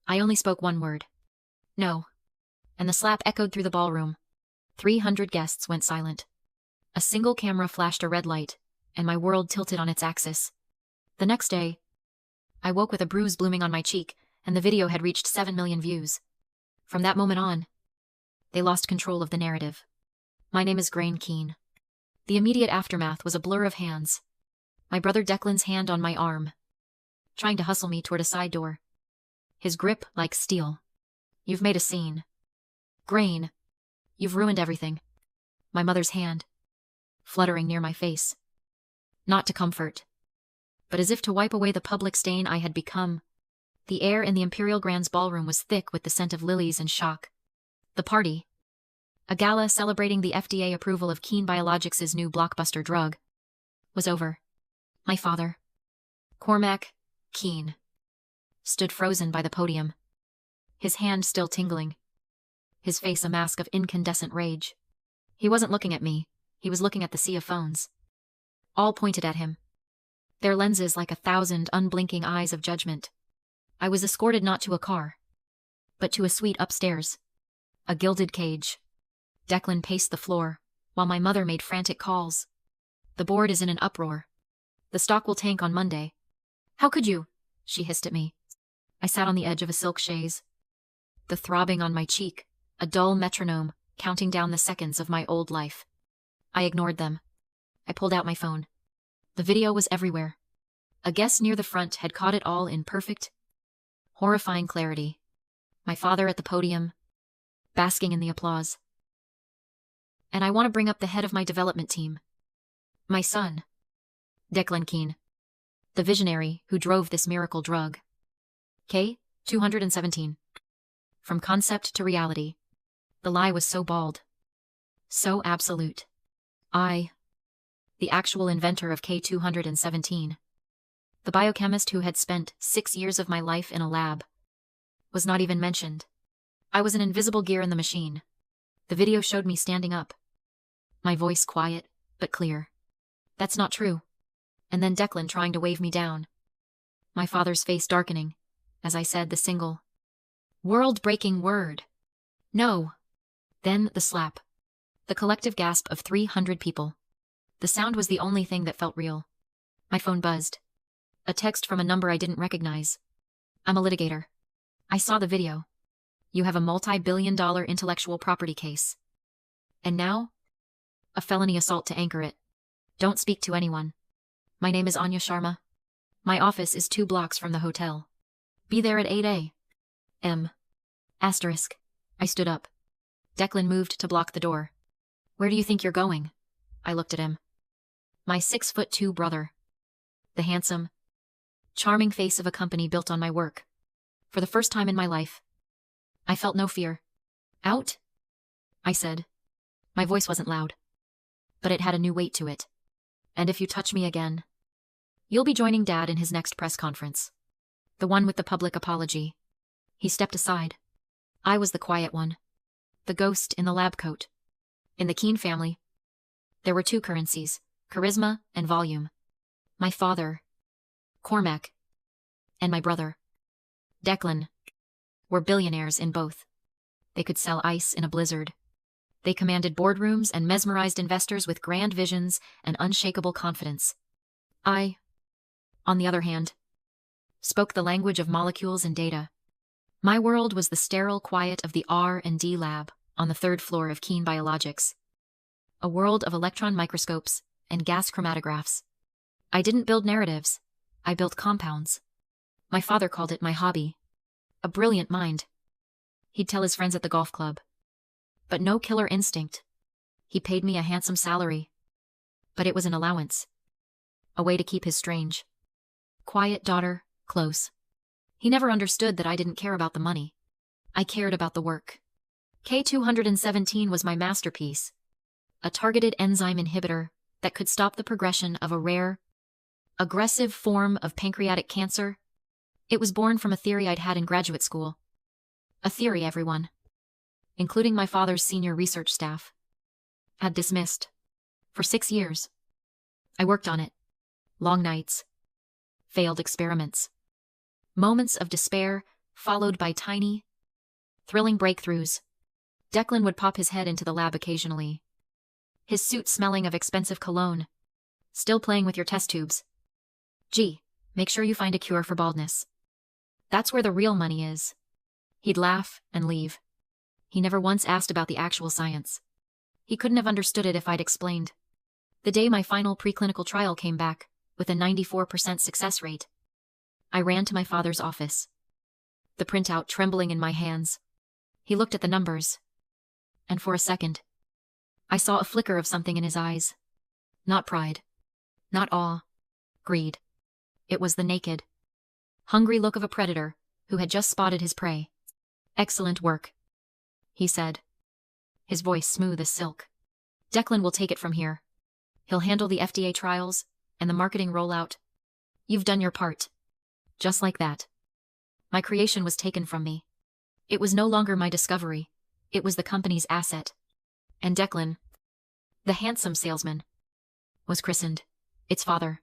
I only spoke one word. No. And the slap echoed through the ballroom. 300 guests went silent. A single camera flashed a red light, and my world tilted on its axis. The next day, I woke with a bruise blooming on my cheek, and the video had reached 7 million views. From that moment on, they lost control of the narrative. My name is Grain Keen. The immediate aftermath was a blur of hands. My brother Declan's hand on my arm, trying to hustle me toward a side door. His grip like steel. You've made a scene. Grain, you've ruined everything. My mother's hand, fluttering near my face. Not to comfort, but as if to wipe away the public stain I had become. The air in the Imperial Grand's ballroom was thick with the scent of lilies and shock. The party, a gala celebrating the FDA approval of Keen Biologics' new blockbuster drug, was over. My father, Cormac Keen, stood frozen by the podium, his hand still tingling, his face a mask of incandescent rage. He wasn't looking at me, he was looking at the sea of phones. All pointed at him, their lenses like 1,000 unblinking eyes of judgment. I was escorted not to a car, but to a suite upstairs, a gilded cage. Declan paced the floor, while my mother made frantic calls. The board is in an uproar. The stock will tank on Monday. How could you? She hissed at me. I sat on the edge of a silk chaise, the throbbing on my cheek, a dull metronome counting down the seconds of my old life. I ignored them. I pulled out my phone. The video was everywhere. A guest near the front had caught it all in perfect, horrifying clarity. My father at the podium, basking in the applause. And I want to bring up the head of my development team. My son, Declan Keen, the visionary who drove this miracle drug. K217. From concept to reality, the lie was so bald, so absolute. I, the actual inventor of K217, the biochemist who had spent 6 years of my life in a lab, was not even mentioned. I was an invisible gear in the machine. The video showed me standing up, my voice quiet but clear. That's not true. And then Declan trying to wave me down. My father's face darkening as I said the single, world-breaking word. No. Then the slap. The collective gasp of 300 people. The sound was the only thing that felt real. My phone buzzed. A text from a number I didn't recognize. I'm a litigator. I saw the video. You have a multi-billion-dollar intellectual property case. And now? A felony assault to anchor it. Don't speak to anyone. My name is Anya Sharma. My office is 2 blocks from the hotel. Be there at 8 a.m. Asterisk. I stood up. Declan moved to block the door. Where do you think you're going? I looked at him. My 6'2" brother. The handsome, charming face of a company built on my work. For the first time in my life, I felt no fear. Out? I said. My voice wasn't loud, but it had a new weight to it. And if you touch me again, you'll be joining Dad in his next press conference. The one with the public apology. He stepped aside. I was the quiet one. The ghost in the lab coat. In the Keen family, there were 2 currencies, charisma and volume. My father, Cormac, and my brother, Declan, were billionaires in both. They could sell ice in a blizzard. They commanded boardrooms and mesmerized investors with grand visions and unshakable confidence. I, on the other hand, spoke the language of molecules and data. My world was the sterile quiet of the R&D lab on the 3rd floor of Keen Biologics. A world of electron microscopes and gas chromatographs. I didn't build narratives. I built compounds. My father called it my hobby. A brilliant mind. He'd tell his friends at the golf club. But no killer instinct. He paid me a handsome salary. But it was an allowance. A way to keep his strange, quiet daughter close. He never understood that I didn't care about the money. I cared about the work. K217 was my masterpiece. A targeted enzyme inhibitor that could stop the progression of a rare, aggressive form of pancreatic cancer. It was born from a theory I'd had in graduate school. A theory everyone, including my father's senior research staff, had dismissed. For 6 years, I worked on it. Long nights, failed experiments, moments of despair followed by tiny, thrilling breakthroughs. Declan would pop his head into the lab occasionally, his suit smelling of expensive cologne. Still playing with your test tubes? Gee, make sure you find a cure for baldness. That's where the real money is. He'd laugh and leave. He never once asked about the actual science. He couldn't have understood it if I'd explained. The day my final preclinical trial came back, with a 94% success rate, I ran to my father's office, the printout trembling in my hands. He looked at the numbers, and for a second, I saw a flicker of something in his eyes. Not pride, not awe, greed. It was the naked, hungry look of a predator who had just spotted his prey. Excellent work, he said, his voice smooth as silk. Declan will take it from here. He'll handle the FDA trials and the marketing rollout. You've done your part. Just like that. My creation was taken from me. It was no longer my discovery. It was the company's asset. And Declan, the handsome salesman, was christened its father.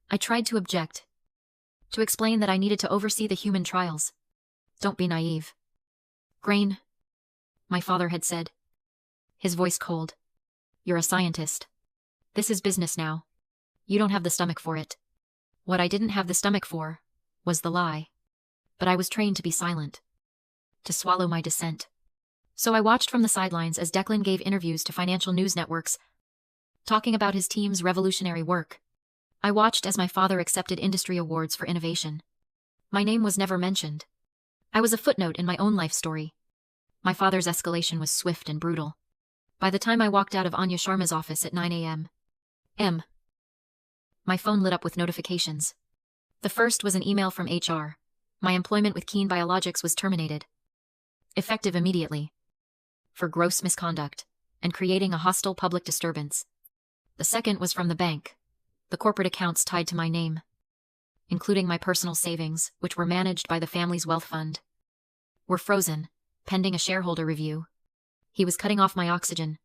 I tried to object, to explain that I needed to oversee the human trials. Don't be naive. Grain, my father had said, his voice cold. You're a scientist. This is business now. You don't have the stomach for it. What I didn't have the stomach for was the lie. But I was trained to be silent, to swallow my dissent. So I watched from the sidelines as Declan gave interviews to financial news networks, talking about his team's revolutionary work. I watched as my father accepted industry awards for innovation. My name was never mentioned. I was a footnote in my own life story. My father's escalation was swift and brutal. By the time I walked out of Anya Sharma's office at 9 a.m., my phone lit up with notifications. The first was an email from HR. My employment with Keen Biologics was terminated, effective immediately, for gross misconduct and creating a hostile public disturbance. The second was from the bank. The corporate accounts tied to my name, including my personal savings, which were managed by the family's wealth fund, were frozen, pending a shareholder review. He was cutting off my oxygen.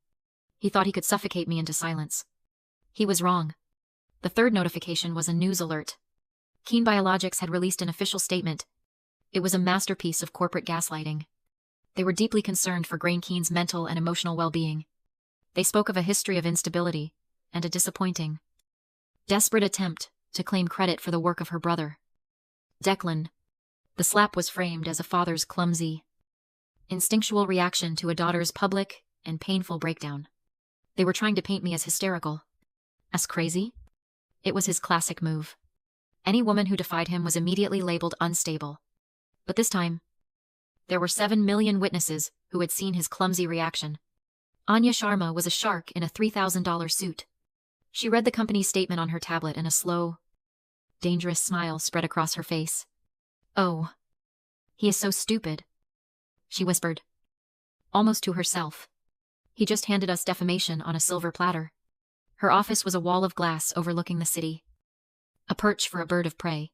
He thought he could suffocate me into silence. He was wrong. The third notification was a news alert. Keen Biologics had released an official statement. It was a masterpiece of corporate gaslighting. They were deeply concerned for Grain Keen's mental and emotional well-being. They spoke of a history of instability and a disappointing, desperate attempt to claim credit for the work of her brother, Declan. The slap was framed as a father's clumsy, instinctual reaction to a daughter's public and painful breakdown. They were trying to paint me as hysterical, as crazy. It was his classic move. Any woman who defied him was immediately labeled unstable. But this time, there were 7 million witnesses who had seen his clumsy reaction. Anya Sharma was a shark in a $3,000 suit. She read the company's statement on her tablet and a slow, dangerous smile spread across her face. Oh, he is so stupid, she whispered, almost to herself. He just handed us defamation on a silver platter. Her office was a wall of glass overlooking the city, a perch for a bird of prey.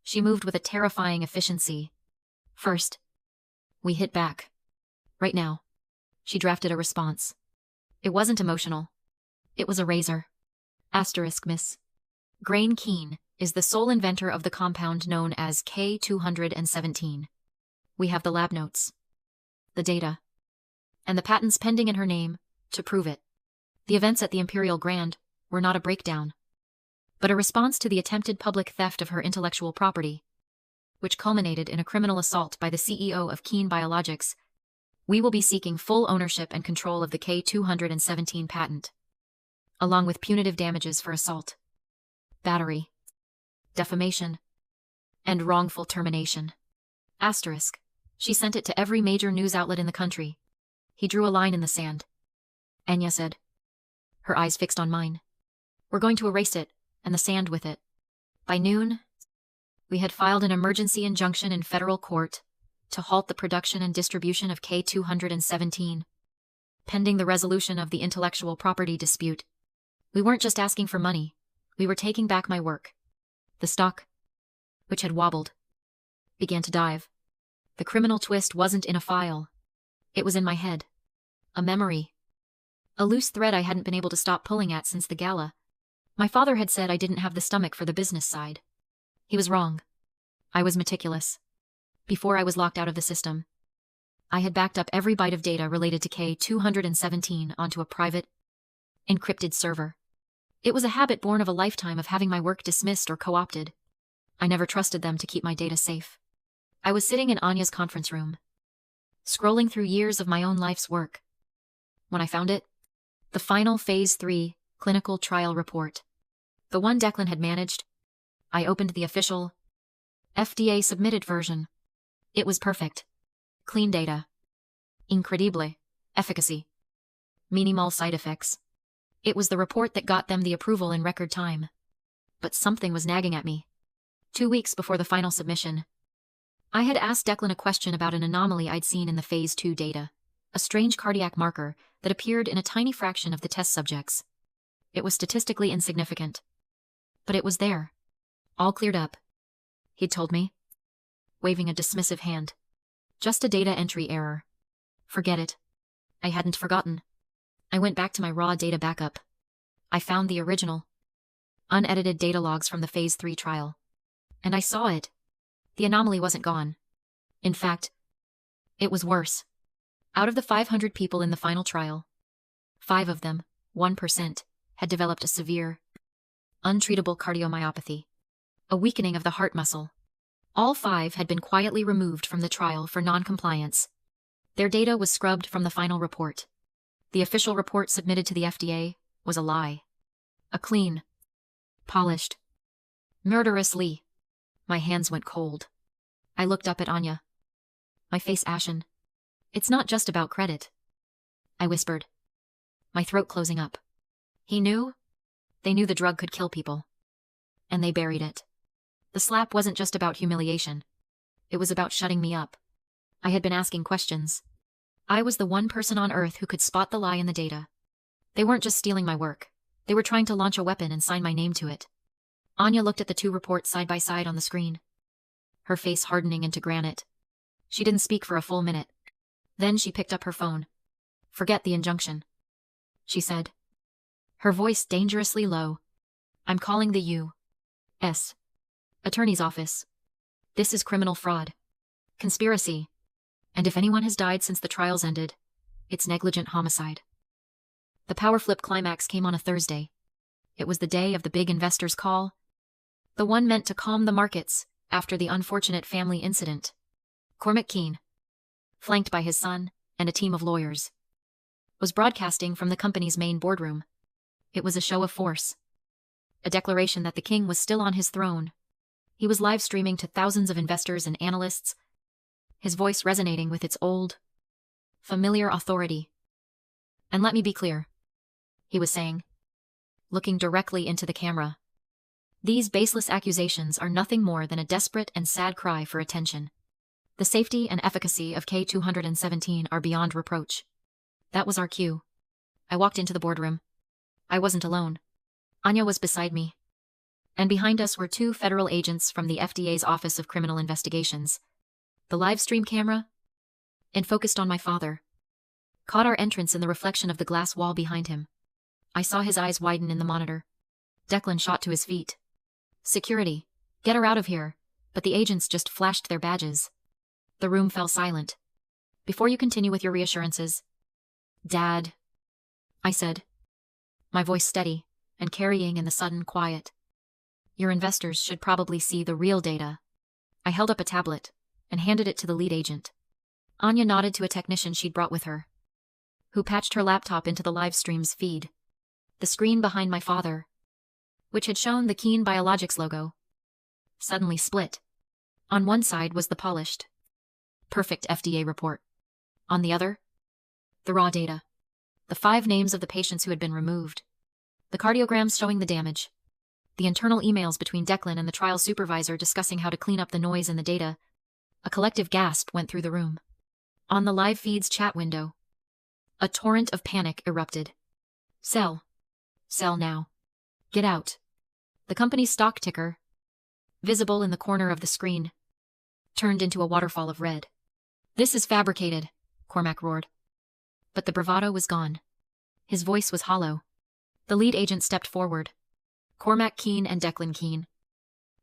She moved with a terrifying efficiency. First, we hit back. Right now. She drafted a response. It wasn't emotional. It was a razor. Asterisk, Miss. Grain Keen is the sole inventor of the compound known as K217. We have the lab notes, the data, and the patents pending in her name to prove it. The events at the Imperial Grand were not a breakdown, but a response to the attempted public theft of her intellectual property, which culminated in a criminal assault by the CEO of Keen Biologics. We will be seeking full ownership and control of the K217 patent, along with punitive damages for assault, battery, defamation, and wrongful termination. Asterisk. She sent it to every major news outlet in the country. He drew a line in the sand. Anya said, her eyes fixed on mine. We're going to erase it, and the sand with it. By noon, we had filed an emergency injunction in federal court to halt the production and distribution of K217, pending the resolution of the intellectual property dispute. We weren't just asking for money. We were taking back my work. The stock, which had wobbled, began to dive. The criminal twist wasn't in a file. It was in my head. A memory. A loose thread I hadn't been able to stop pulling at since the gala. My father had said I didn't have the stomach for the business side. He was wrong. I was meticulous. Before I was locked out of the system, I had backed up every byte of data related to K217 onto a private, encrypted server. It was a habit born of a lifetime of having my work dismissed or co-opted. I never trusted them to keep my data safe. I was sitting in Anya's conference room, scrolling through years of my own life's work, when I found it. The final Phase 3 clinical trial report. The one Declan had managed. I opened the official, FDA-submitted version. It was perfect. Clean data. Incredible. Efficacy. Minimal side effects. It was the report that got them the approval in record time. But something was nagging at me. 2 weeks before the final submission, I had asked Declan a question about an anomaly I'd seen in the Phase 2 data, a strange cardiac marker that appeared in a tiny fraction of the test subjects. It was statistically insignificant. But it was there. All cleared up. He'd told me, waving a dismissive hand. Just a data entry error. Forget it. I hadn't forgotten. I went back to my raw data backup. I found the original, unedited data logs from the Phase 3 trial. And I saw it. The anomaly wasn't gone. In fact, it was worse. Out of the 500 people in the final trial, 5 of them, 1%, had developed a severe, untreatable cardiomyopathy, a weakening of the heart muscle. All 5 had been quietly removed from the trial for non-compliance. Their data was scrubbed from the final report. The official report submitted to the FDA was a lie. A clean, polished, murderous lie. My hands went cold. I looked up at Anya, my face ashen. It's not just about credit, I whispered, my throat closing up. He knew? They knew the drug could kill people. And they buried it. The slap wasn't just about humiliation. It was about shutting me up. I had been asking questions. I was the one person on Earth who could spot the lie in the data. They weren't just stealing my work. They were trying to launch a weapon and sign my name to it. Anya looked at the 2 reports side by side on the screen, her face hardening into granite. She didn't speak for a full minute. Then she picked up her phone. Forget the injunction, she said, her voice dangerously low. I'm calling the U.S. Attorney's Office. This is criminal fraud. Conspiracy. And if anyone has died since the trials ended, it's negligent homicide. The power flip climax came on a Thursday. It was the day of the big investors' call. The one meant to calm the markets after the unfortunate family incident. Cormac Keane, flanked by his son and a team of lawyers, was broadcasting from the company's main boardroom. It was a show of force. A declaration that the king was still on his throne. He was live streaming to thousands of investors and analysts, his voice resonating with its old, familiar authority. And let me be clear, he was saying, looking directly into the camera. These baseless accusations are nothing more than a desperate and sad cry for attention. The safety and efficacy of K217 are beyond reproach. That was our cue. I walked into the boardroom. I wasn't alone. Anya was beside me. And behind us were 2 federal agents from the FDA's Office of Criminal Investigations. The live stream camera, and focused on my father, caught our entrance in the reflection of the glass wall behind him. I saw his eyes widen in the monitor. Declan shot to his feet. Security, get her out of here, but the agents just flashed their badges. The room fell silent. Before you continue with your reassurances, Dad, I said, my voice steady and carrying in the sudden quiet. Your investors should probably see the real data. I held up a tablet and handed it to the lead agent. Anya nodded to a technician she'd brought with her, who patched her laptop into the live stream's feed. The screen behind my father, which had shown the Keen Biologics logo, suddenly split. On one side was the polished, perfect FDA report. On the other, the raw data. The 5 names of the patients who had been removed. The cardiograms showing the damage. The internal emails between Declan and the trial supervisor discussing how to clean up the noise in the data. A collective gasp went through the room. On the live feed's chat window, a torrent of panic erupted. Sell. Sell now. Get out. The company's stock ticker, visible in the corner of the screen, turned into a waterfall of red. This is fabricated, Cormac roared. But the bravado was gone. His voice was hollow. The lead agent stepped forward. Cormac Keane and Declan Keane,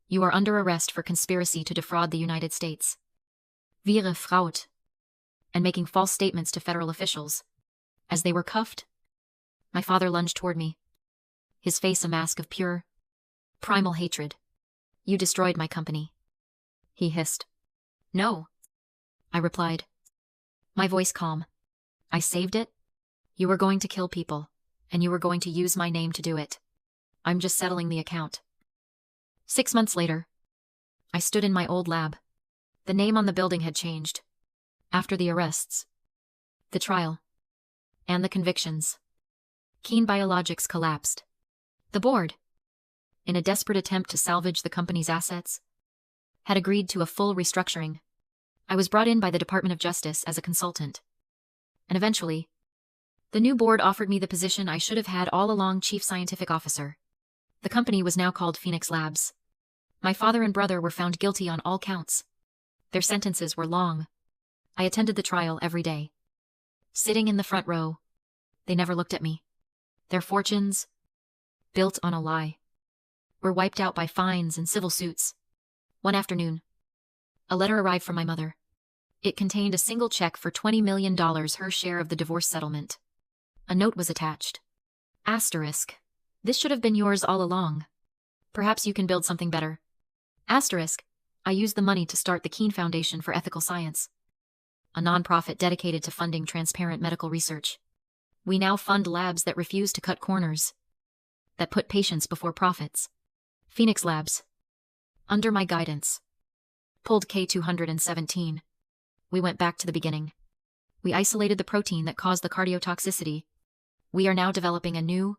you are under arrest for conspiracy to defraud the United States. Wäre Fraud, and making false statements to federal officials. As they were cuffed, my father lunged toward me, his face a mask of pure, primal hatred. You destroyed my company, he hissed. No, I replied, my voice calm. I saved it. You were going to kill people, and you were going to use my name to do it. I'm just settling the account. 6 months later, I stood in my old lab. The name on the building had changed. After the arrests, the trial, and the convictions, Keen Biologics collapsed. The board, in a desperate attempt to salvage the company's assets, had agreed to a full restructuring. I was brought in by the Department of Justice as a consultant. And eventually, the new board offered me the position I should have had all along, Chief Scientific Officer. The company was now called Phoenix Labs. My father and brother were found guilty on all counts. Their sentences were long. I attended the trial every day. Sitting in the front row, they never looked at me. Their fortunes, built on a lie, were wiped out by fines and civil suits. One afternoon, a letter arrived from my mother. It contained a single check for $20 million, her share of the divorce settlement. A note was attached. Asterisk. This should have been yours all along. Perhaps you can build something better. Asterisk. I used the money to start the Keen Foundation for Ethical Science, a nonprofit dedicated to funding transparent medical research. We now fund labs that refuse to cut corners, that put patients before profits. Phoenix Labs, under my guidance, pulled K217. We went back to the beginning. We isolated the protein that caused the cardiotoxicity. We are now developing a new,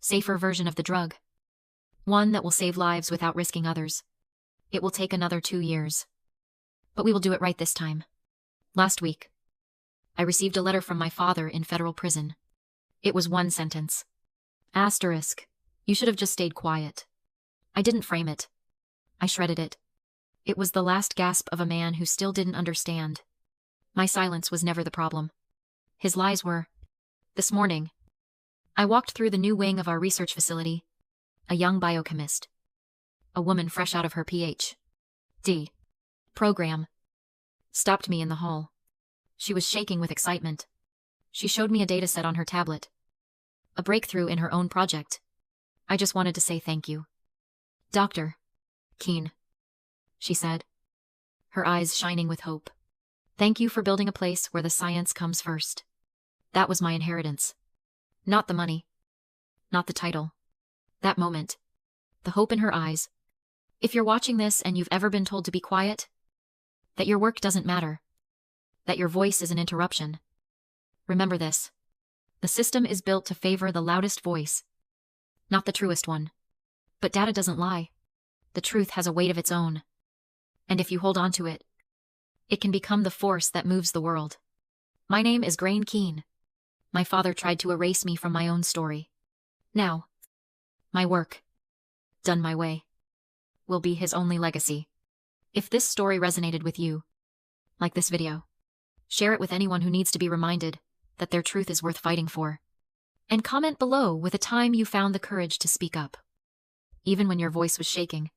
safer version of the drug. One that will save lives without risking others. It will take another 2 years. But we will do it right this time. Last week, I received a letter from my father in federal prison. It was one sentence. Asterisk. You should have just stayed quiet. I didn't frame it. I shredded it. It was the last gasp of a man who still didn't understand. My silence was never the problem. His lies were. This morning, I walked through the new wing of our research facility. A young biochemist, a woman fresh out of her Ph.D. program, stopped me in the hall. She was shaking with excitement. She showed me a dataset on her tablet. A breakthrough in her own project. I just wanted to say thank you. Dr. Keen, she said, her eyes shining with hope. Thank you for building a place where the science comes first. That was my inheritance. Not the money. Not the title. That moment. The hope in her eyes. If you're watching this and you've ever been told to be quiet, that your work doesn't matter, that your voice is an interruption, remember this. The system is built to favor the loudest voice, not the truest one. But data doesn't lie. The truth has a weight of its own. And if you hold on to it, it can become the force that moves the world. My name is Grain Keen. My father tried to erase me from my own story. Now, my work, done my way, will be his only legacy. If this story resonated with you, like this video, share it with anyone who needs to be reminded that their truth is worth fighting for. And comment below with a time you found the courage to speak up, even when your voice was shaking.